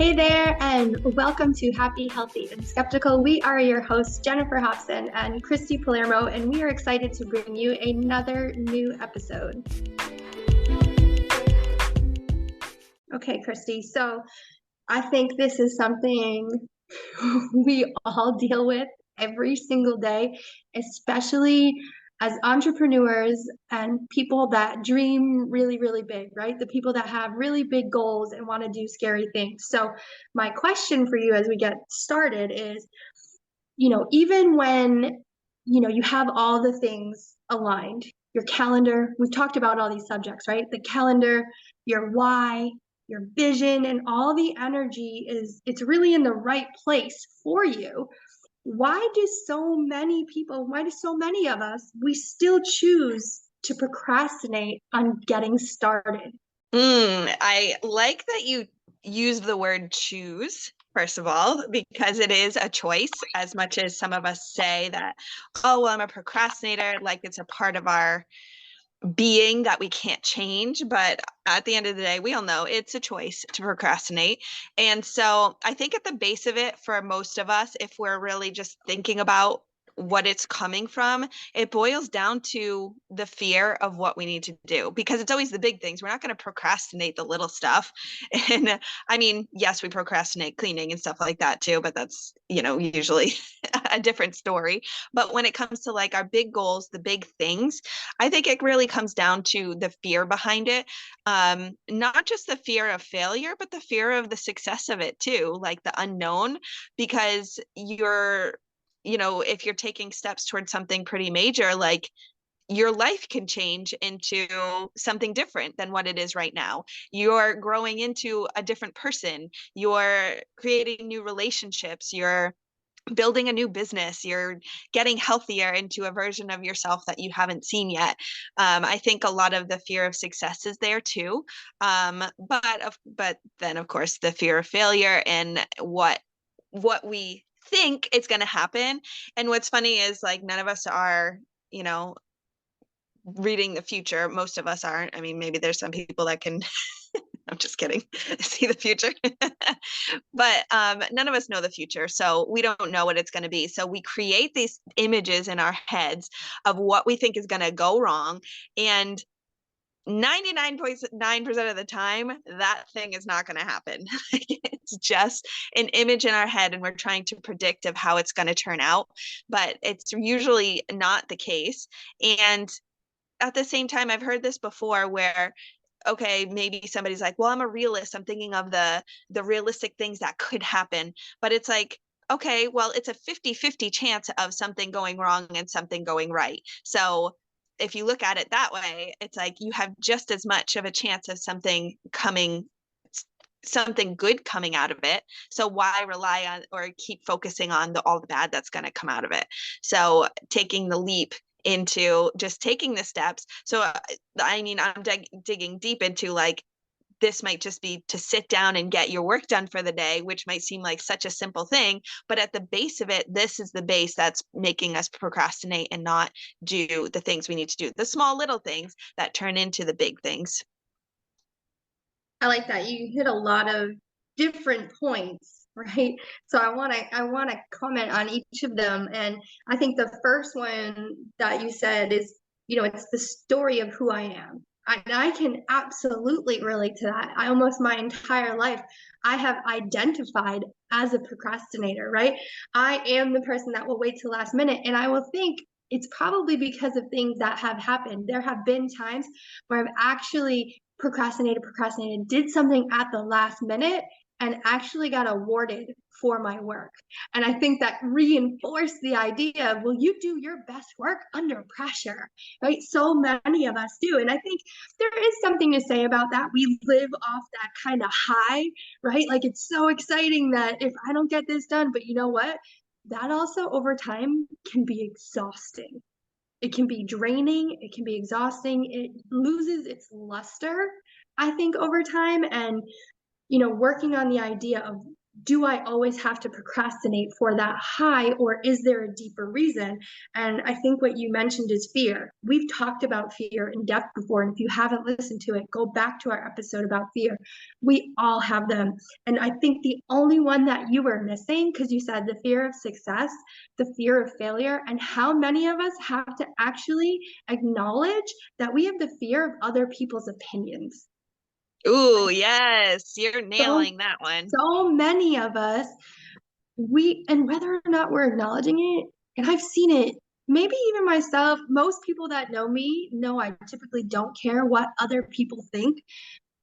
Hey there, and welcome to Happy, Healthy, and Skeptical. We are your hosts, Jennifer Hobson and Christy Palermo, and we are excited to bring you another new episode. Okay, Christy, so I think this is something we all deal with every single day, especially as entrepreneurs and people that dream really, really big, right? The people that have really big goals and want to do scary things. So my question for you as we get started is, even when, you have all the things aligned, your calendar, we've talked about all these subjects, right? The calendar, your why, your vision, and all the energy it's really in the right place for you. Why do so many people, why do so many of us, we still choose to procrastinate on getting started? I like that you used the word choose, first of all, because it is a choice, as much as some of us say that, oh, well, I'm a procrastinator, like it's a part of our being that we can't change. But at the end of the day, we all know it's a choice to procrastinate. And so I think at the base of it, for most of us, if we're really just thinking about what it's coming from, it boils down to the fear of what we need to do, because it's always the big things. We're not going to procrastinate the little stuff. And I mean, yes, we procrastinate cleaning and stuff like that too, but that's, usually a different story. But when it comes to like our big goals, the big things, I think it really comes down to the fear behind it. Not just the fear of failure, but the fear of the success of it too, like the unknown, because if you're taking steps towards something pretty major, like your life can change into something different than what it is right now. You're growing into a different person. You're creating new relationships. You're building a new business. You're getting healthier into a version of yourself that you haven't seen yet. I think a lot of the fear of success is there too. But then of course the fear of failure and what we think is going to happen. And what's funny is like none of us are, reading the future. Most of us aren't. I mean, maybe there's some people that can I'm just kidding. See the future. But none of us know the future. So we don't know what it's going to be. So we create these images in our heads of what we think is going to go wrong. And 99.9% of the time, that thing is not going to happen. It's just an image in our head, and we're trying to predict of how it's going to turn out. But it's usually not the case. And at the same time, I've heard this before where, okay, maybe somebody's like, well, I'm a realist. I'm thinking of the realistic things that could happen. But it's like, okay, well, it's a 50-50 chance of something going wrong and something going right. So if you look at it that way, it's like you have just as much of a chance of something good coming out of it. So why rely on or keep focusing on all the bad that's going to come out of it? So taking the leap into just taking the steps. So I mean, I'm digging deep into like, this might just be to sit down and get your work done for the day, which might seem like such a simple thing, but at the base of it, this is the base that's making us procrastinate and not do the things we need to do, the small little things that turn into the big things. I like that. You hit a lot of different points, right? So I want to comment on each of them. And I think the first one that you said is, it's the story of who I am. And I can absolutely relate to that. I almost my entire life, I have identified as a procrastinator, right? I am the person that will wait till last minute, and I will think it's probably because of things that have happened. There have been times where I've actually procrastinated, did something at the last minute, and actually got awarded for my work. And I think that reinforced the idea of, well, you do your best work under pressure, right? So many of us do. And I think there is something to say about that. We live off that kind of high, right? Like it's so exciting that if I don't get this done, but you know what? That also over time can be exhausting. It can be draining, it can be exhausting, it loses its luster, I think, over time. And working on the idea of do I always have to procrastinate for that high, or is there a deeper reason? And I think what you mentioned is fear. We've talked about fear in depth before, and if you haven't listened to it, go back to our episode about fear. We all have them. And I think the only one that you were missing, because you said the fear of success, the fear of failure, and how many of us have to actually acknowledge that we have the fear of other people's opinions. Ooh, yes, you're So nailing that one. so many of us, and whether or not we're acknowledging it, and I've seen it, maybe even myself, most people that know me know I typically don't care what other people think.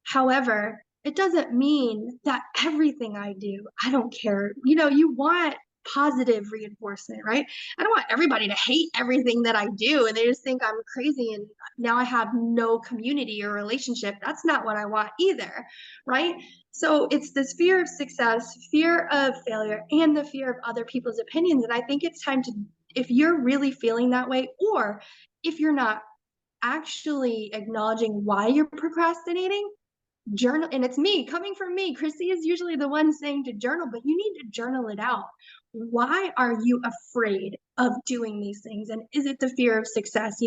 However, it doesn't mean that everything I do, I don't care. You want positive reinforcement, right? I don't want everybody to hate everything that I do and they just think I'm crazy and now I have no community or relationship. That's not what I want either, right? So it's this fear of success, fear of failure, and the fear of other people's opinions. And I think it's time to, if you're really feeling that way, or if you're not actually acknowledging why you're procrastinating, journal. And it's me coming from me. Chrissy is usually the one saying to journal, but you need to journal it out. Why are you afraid of doing these things? And is it the fear of success?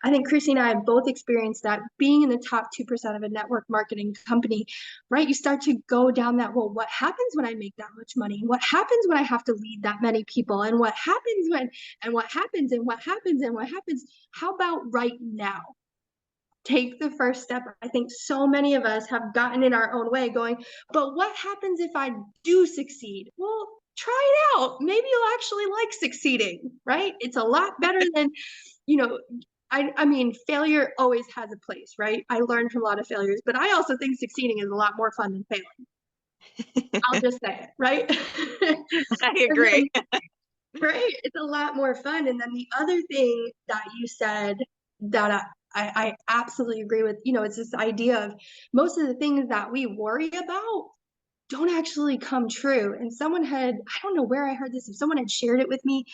I think Chrissy and I have both experienced that being in the top 2% of a network marketing company, right? You start to go down that, well, what happens when I make that much money? What happens when I have to lead that many people? And what happens when, and what happens, and what happens, and what happens? How about right now? Take the first step. I think so many of us have gotten in our own way going, but what happens if I do succeed? Well, try it out. Maybe you'll actually like succeeding, right? It's a lot better than, you know, I mean, failure always has a place, right? I learned from a lot of failures, but I also think succeeding is a lot more fun than failing. I'll just say it, right? I And then, agree. right? It's a lot more fun. And then the other thing that you said that I absolutely agree with, it's this idea of most of the things that we worry about don't actually come true. And I don't know where I heard this, if someone had shared it with me,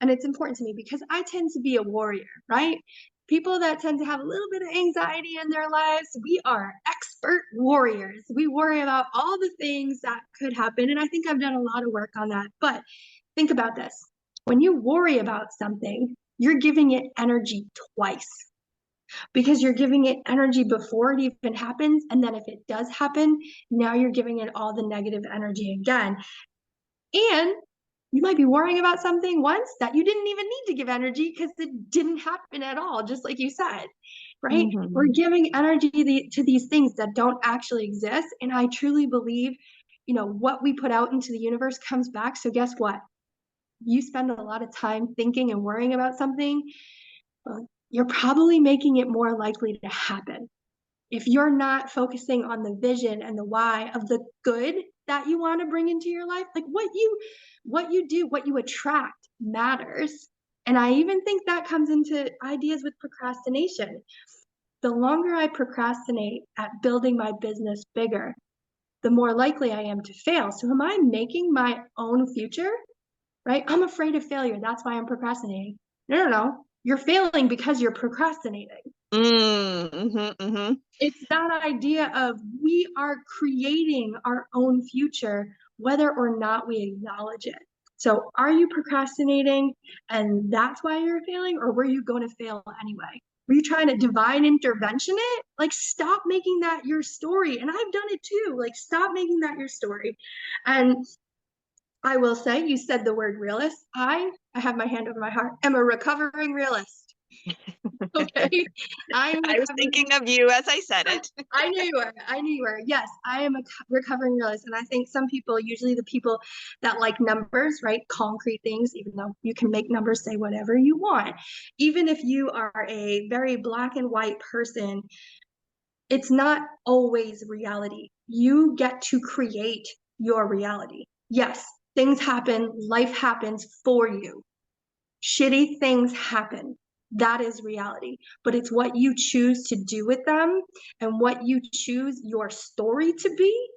and it's important to me because I tend to be a warrior, right? People that tend to have a little bit of anxiety in their lives, we are expert warriors. We worry about all the things that could happen. And I think I've done a lot of work on that. But think about this. When you worry about something, you're giving it energy twice because you're giving it energy before it even happens. And then if it does happen, now you're giving it all the negative energy again. And you might be worrying about something once that you didn't even need to give energy because it didn't happen at all, just like you said, right? We're giving energy to these things that don't actually exist. And I truly believe, what we put out into the universe comes back. So guess what? You spend a lot of time thinking and worrying about something, you're probably making it more likely to happen. If you're not focusing on the vision and the why of the good that you want to bring into your life, like what you do, what you attract matters. And I even think that comes into ideas with procrastination. The longer I procrastinate at building my business bigger, the more likely I am to fail. So am I making my own future? Right? I'm afraid of failure. That's why I'm procrastinating. No. You're failing because you're procrastinating. It's that idea of we are creating our own future, whether or not we acknowledge it. So are you procrastinating and that's why you're failing, or were you going to fail anyway? Were you trying to divine intervention it? Like, stop making that your story. And I've done it too. Like, stop making that your story. And I will say, you said the word realist. I have my hand over my heart. I'm a recovering realist. Okay. I was thinking of you as I said it. I knew you were. I knew you were. Yes, I am a recovering realist. And I think some people, usually the people that like numbers, right? Concrete things, even though you can make numbers say whatever you want. Even if you are a very black and white person, it's not always reality. You get to create your reality. Yes, things happen, life happens for you. Shitty things happen. That is reality. But it's what you choose to do with them and what you choose your story to be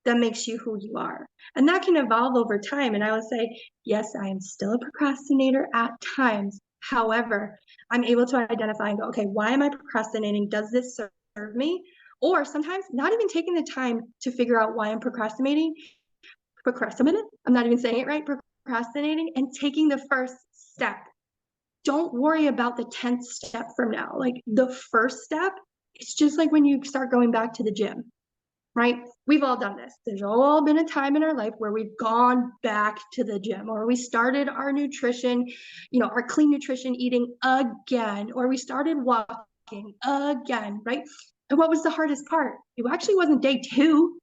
that makes you who you are. And that can evolve over time. And I would say, yes, I am still a procrastinator at times. However, I'm able to identify and go, okay, why am I procrastinating? Does this serve me? Or sometimes not even taking the time to figure out why I'm procrastinating, procrastinating. I'm not even saying it right. Procrastinating and taking the first step. Don't worry about the 10th step from now. Like the first step, it's just like when you start going back to the gym, right? We've all done this. There's all been a time in our life where we've gone back to the gym, or we started our nutrition, our clean nutrition eating again, or we started walking again, right? And what was the hardest part? It actually wasn't day 2,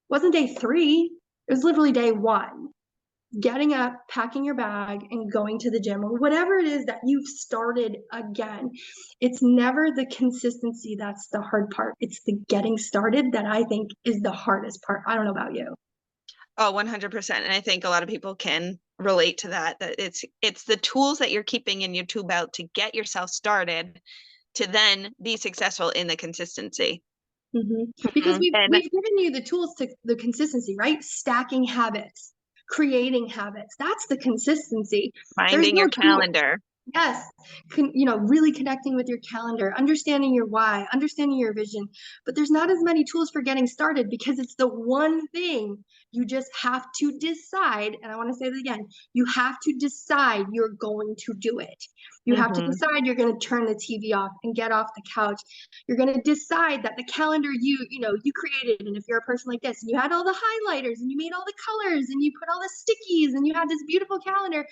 wasn't day 3. It was literally day 1. Getting up, packing your bag, and going to the gym, or whatever it is that you've started again. It's never the consistency that's the hard part. It's the getting started that I think is the hardest part. I don't know about you. Oh, 100%. And I think a lot of people can relate to that it's the tools that you're keeping in your tool belt to get yourself started to then be successful in the consistency. Because And we've given you the tools to the consistency, right? Stacking habits, creating habits. That's the consistency. There's finding no your tool. calendar. Yes, really connecting with your calendar, understanding your why, understanding your vision. But there's not as many tools for getting started because it's the one thing you just have to decide. And I want to say that again, you have to decide you're going to do it. You have to decide you're going to turn the TV off and get off the couch. You're going to decide that the calendar you created, and if you're a person like this, and you had all the highlighters and you made all the colors and you put all the stickies and you had this beautiful calendar,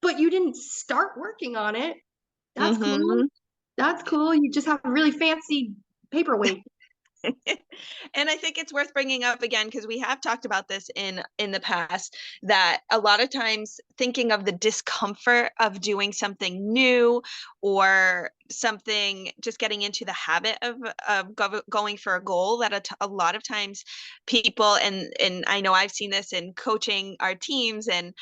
but you didn't start working on it. That's cool. That's cool. You just have a really fancy paperweight. And I think it's worth bringing up again because we have talked about this in the past, that a lot of times thinking of the discomfort of doing something new or something, just getting into the habit of going for a goal, that a lot of times people, and I know I've seen this in coaching our teams and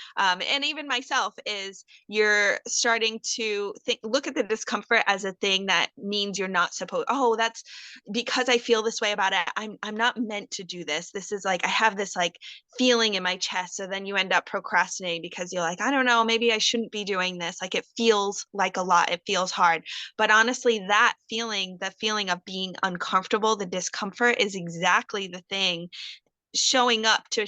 even myself, is you're starting to look at the discomfort as a thing that means you're not supposed, oh, that's because I feel this way about it. I'm not meant to do this. This is like, I have this like feeling in my chest. So then you end up procrastinating because you're like, I don't know, maybe I shouldn't be doing this. Like it feels like a lot. It feels hard. But honestly, that feeling, the feeling of being uncomfortable, the discomfort is exactly the thing showing up to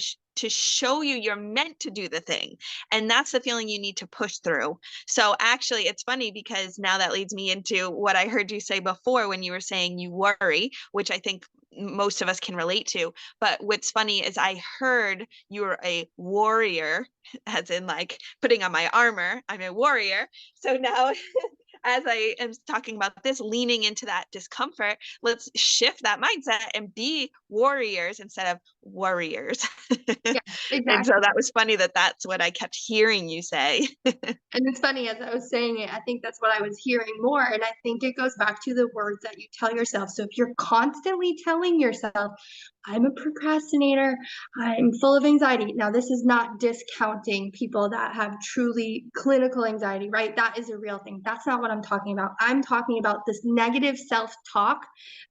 show you you're meant to do the thing. And that's the feeling you need to push through. So actually, it's funny because now that leads me into what I heard you say before when you were saying you worry, which I think most of us can relate to. But what's funny is I heard you were a warrior, as in like putting on my armor. I'm a warrior. So now as I am talking about this, leaning into that discomfort, let's shift that mindset and be warriors instead of worriers. Yeah, And so exactly. that was funny that that's what I kept hearing you say. And it's funny, as I was saying it, I think that's what I was hearing more. And I think it goes back to the words that you tell yourself. So if you're constantly telling yourself, I'm a procrastinator, I'm full of anxiety. Now, this is not discounting people that have truly clinical anxiety, right? That is a real thing. That's not what I'm talking about. I'm talking about this negative self-talk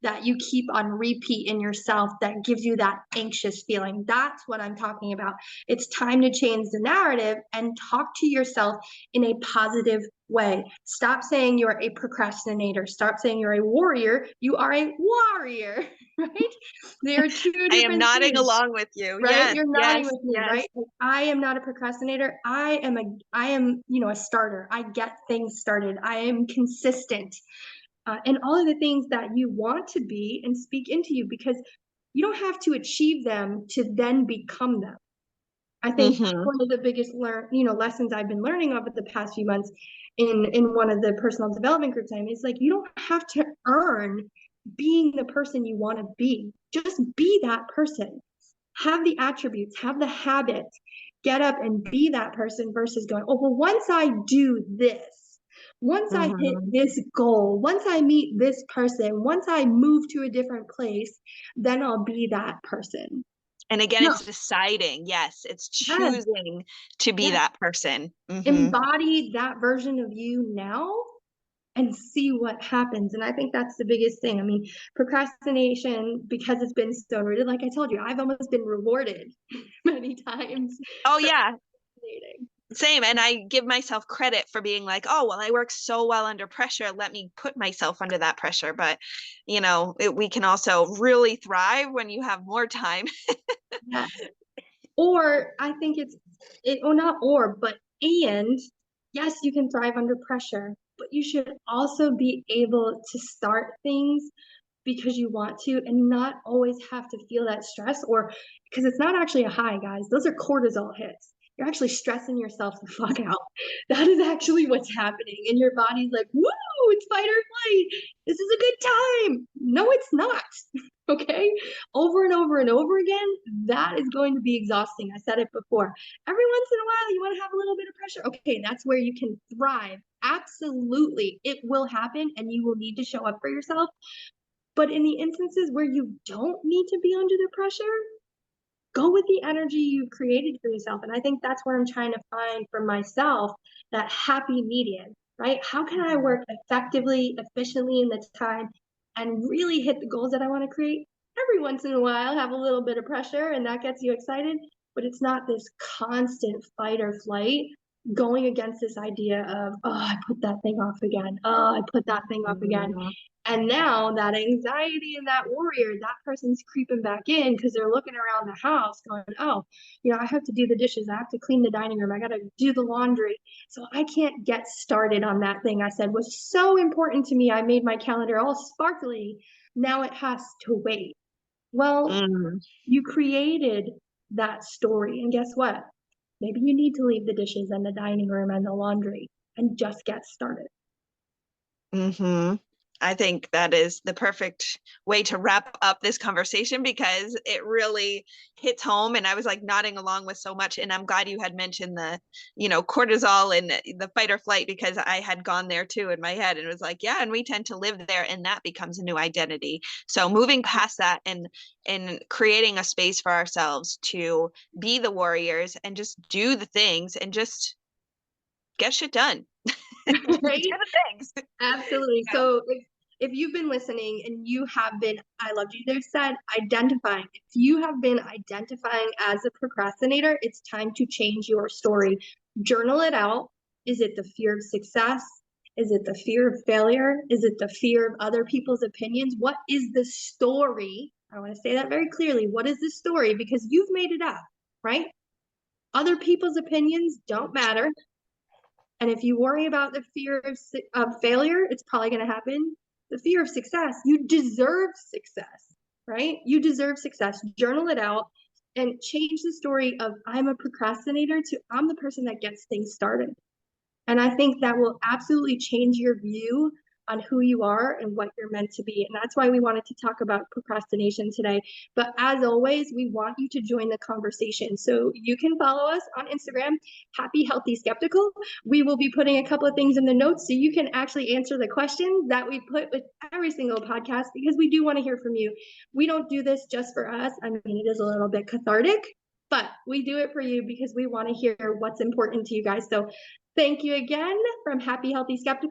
that you keep on repeat in yourself that gives you that anxious feeling. That's what I'm talking about. It's time to change the narrative and talk to yourself in a positive way. Stop saying you're a procrastinator. Stop saying you're a warrior. You are a warrior, right? They are two I am different nodding things, along with you. right? Yes, You're nodding yes, with me, yes. right? I am not a procrastinator. I am, a starter. I get things started. I am consistent. And all of the things that you want to be and speak into you, because you don't have to achieve them to then become them. I think Mm-hmm. one of the biggest lessons I've been learning over the past few months in one of the personal development groups I'm in is like, you don't have to earn being the person you want to be. Just be that person. Have the attributes, have the habits, get up and be that person versus going, oh, well, once I do this, once I hit Mm-hmm. this goal, once I meet this person, once I move to a different place, then I'll be that person. And again, No, it's deciding. Yes, it's yes, choosing to be yes. that person. Mm-hmm. Embody that version of you now and see what happens. And I think that's the biggest thing. I mean, procrastination, because it's been so rooted, like I told you, I've almost been rewarded many times Oh for yeah, procrastinating. same. And I give myself credit for being like, oh, well, I work so well under pressure. Let me put myself under that pressure. But, we can also really thrive when you have more time. Yeah. Or I think or not or, but and yes, you can thrive under pressure, but you should also be able to start things because you want to and not always have to feel that stress or because it's not actually a high, guys. Those are cortisol hits. You're actually stressing yourself the fuck out. That is actually what's happening. And your body's like, woo, it's fight or flight. This is a good time. No, it's not. Okay. Over and over and over again, that is going to be exhausting. I said it before. Every once in a while, you want to have a little bit of pressure. Okay. That's where you can thrive. Absolutely. It will happen and you will need to show up for yourself. But in the instances where you don't need to be under the pressure, go with the energy you've created for yourself. And I think that's where I'm trying to find for myself that happy median, right? How can I work effectively, efficiently in the time and really hit the goals that I want to create? Every once in a while, have a little bit of pressure and that gets you excited, but it's not this constant fight or flight going against this idea of, oh, I put that thing off again. Oh, I put that thing off again. And now that anxiety and that warrior, that person's creeping back in because they're looking around the house going, oh, I have to do the dishes. I have to clean the dining room. I got to do the laundry. So I can't get started on that thing I said was so important to me. I made my calendar all sparkly. Now it has to wait. Well, you created that story. And guess what? Maybe you need to leave the dishes and the dining room and the laundry and just get started. I think that is the perfect way to wrap up this conversation because it really hits home. And I was like nodding along with so much. And I'm glad you had mentioned the, cortisol and the fight or flight because I had gone there too in my head and it was like, yeah, and we tend to live there and that becomes a new identity. So moving past that and creating a space for ourselves to be the warriors and just do the things and just get shit done. Right? Things. Absolutely. Yeah. So if you've been listening and you have been, I loved you there said, identifying. If you have been identifying as a procrastinator, it's time to change your story. Journal it out. Is it the fear of success? Is it the fear of failure? Is it the fear of other people's opinions? What is the story? I want to say that very clearly. What is the story? Because you've made it up, right? Other people's opinions don't matter. And if you worry about the fear of failure, it's probably going to happen. The fear of success, you deserve success, right? You deserve success. Journal it out and change the story of I'm a procrastinator to I'm the person that gets things started. And I think that will absolutely change your view on who you are and what you're meant to be. And that's why we wanted to talk about procrastination today. But as always, we want you to join the conversation. So you can follow us on Instagram, Happy, Healthy, Skeptical. We will be putting a couple of things in the notes so you can actually answer the questions that we put with every single podcast because we do want to hear from you. We don't do this just for us. I mean, it is a little bit cathartic, but we do it for you because we want to hear what's important to you guys. So thank you again from Happy, Healthy, Skeptical.